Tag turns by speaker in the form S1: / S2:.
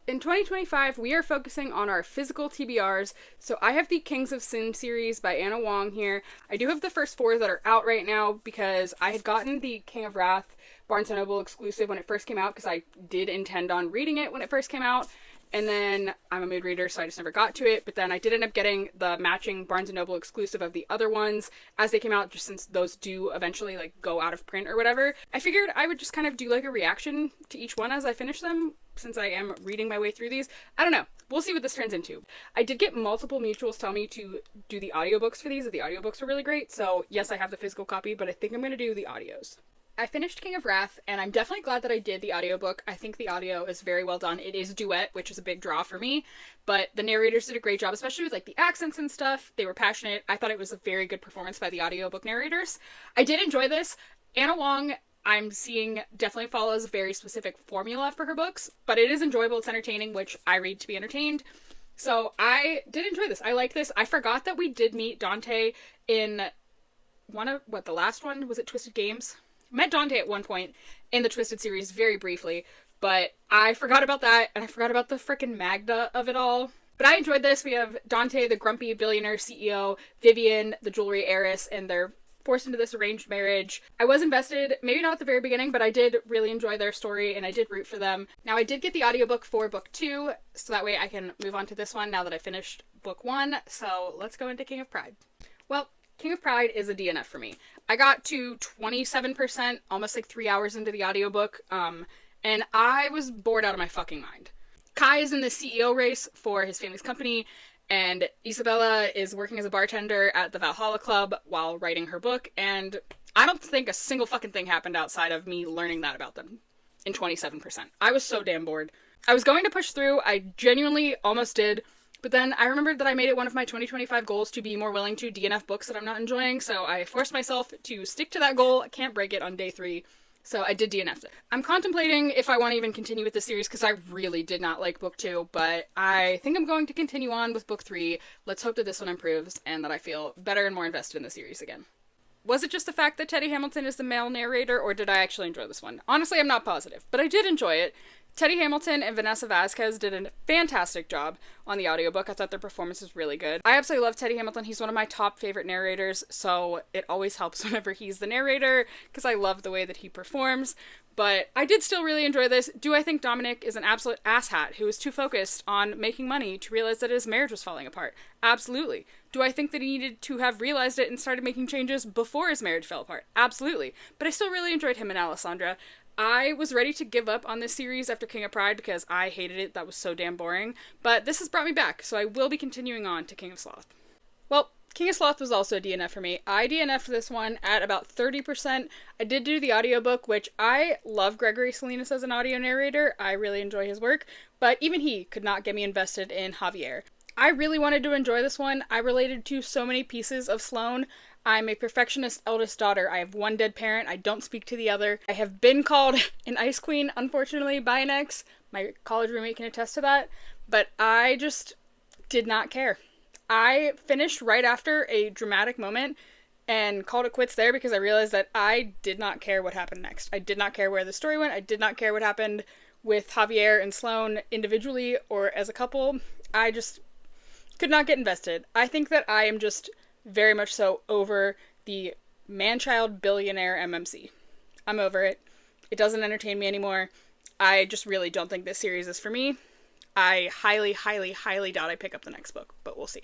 S1: In 2025, we are focusing on our physical TBRs. So I have the Kings of Sin series by Ana Huang here. I do have the first 4 that are out right now because I had gotten the King of Wrath Barnes & Noble exclusive when it first came out because I did intend on reading it when it first came out. And then I'm a mood reader, so I just never got to it. But then I did end up getting the matching Barnes & Noble exclusive of the other ones as they came out, just since those do eventually like go out of print or whatever. I figured I would just kind of do like a reaction to each one as I finish them, since I am reading my way through these. I don't know. We'll see what this turns into. I did get multiple mutuals tell me to do the audiobooks for these, that the audiobooks are really great. So yes, I have the physical copy, but I think I'm going to do the audios. I finished King of Wrath, and I'm definitely glad that I did the audiobook. I think the audio is very well done. It is duet, which is a big draw for me, but the narrators did a great job, especially with like the accents and stuff. They were passionate. I thought it was a very good performance by the audiobook narrators. I did enjoy this. Ana Huang, I'm seeing, definitely follows a very specific formula for her books, but it is enjoyable. It's entertaining, which I read to be entertained. So I did enjoy this. I like this. I forgot that we did meet Dante in the last one? Was it Twisted Games? Met Dante at one point in the Twisted series very briefly, but I forgot about that, and I forgot about the frickin' Magda of it all. But I enjoyed this. We have Dante, the grumpy billionaire CEO, Vivian, the jewelry heiress, and they're forced into this arranged marriage. I was invested, maybe not at the very beginning, but I did really enjoy their story, and I did root for them. Now, I did get the audiobook for book 2, so that way I can move on to this one now that I finished book 1, so let's go into King of Pride. Well, King of Pride is a DNF for me. I got to 27%, almost like 3 hours into the audiobook, and I was bored out of my fucking mind. Kai is in the CEO race for his family's company, and Isabella is working as a bartender at the Valhalla Club while writing her book, and I don't think a single fucking thing happened outside of me learning that about them in 27%. I was so damn bored. I was going to push through, I genuinely almost did, but then I remembered that I made it one of my 2025 goals to be more willing to DNF books that I'm not enjoying, so I forced myself to stick to that goal. I can't break it on day 3, so I did DNF it. I'm contemplating if I want to even continue with the series because I really did not like book 2, but I think I'm going to continue on with book 3. Let's hope that this one improves and that I feel better and more invested in the series again. Was it just the fact that Teddy Hamilton is the male narrator, or did I actually enjoy this one? Honestly, I'm not positive, but I did enjoy it. Teddy Hamilton and Vanessa Vasquez did a fantastic job on the audiobook. I thought their performance was really good. I absolutely love Teddy Hamilton. He's one of my top favorite narrators, so it always helps whenever he's the narrator, because I love the way that he performs. But I did still really enjoy this. Do I think Dominic is an absolute asshat who was too focused on making money to realize that his marriage was falling apart? Absolutely. Do I think that he needed to have realized it and started making changes before his marriage fell apart? Absolutely. But I still really enjoyed him and Alessandra. I was ready to give up on this series after King of Pride because I hated it. That was so damn boring. But this has brought me back, so I will be continuing on to King of Sloth. Well, King of Sloth was also a DNF for me. I DNF'd this one at about 30%. I did do the audiobook, which I love Gregory Salinas as an audio narrator. I really enjoy his work, but even he could not get me invested in Javier. I really wanted to enjoy this one. I related to so many pieces of Sloane. I'm a perfectionist eldest daughter. I have one dead parent. I don't speak to the other. I have been called an ice queen, unfortunately, by an ex. My college roommate can attest to that. But I just did not care. I finished right after a dramatic moment and called it quits there because I realized that I did not care what happened next. I did not care where the story went. I did not care what happened with Javier and Sloane individually or as a couple. I just could not get invested. I think that I am just very much so over the man-child billionaire MMC. I'm over it. It doesn't entertain me anymore. I just really don't think this series is for me. I highly, highly, highly doubt I pick up the next book, but we'll see.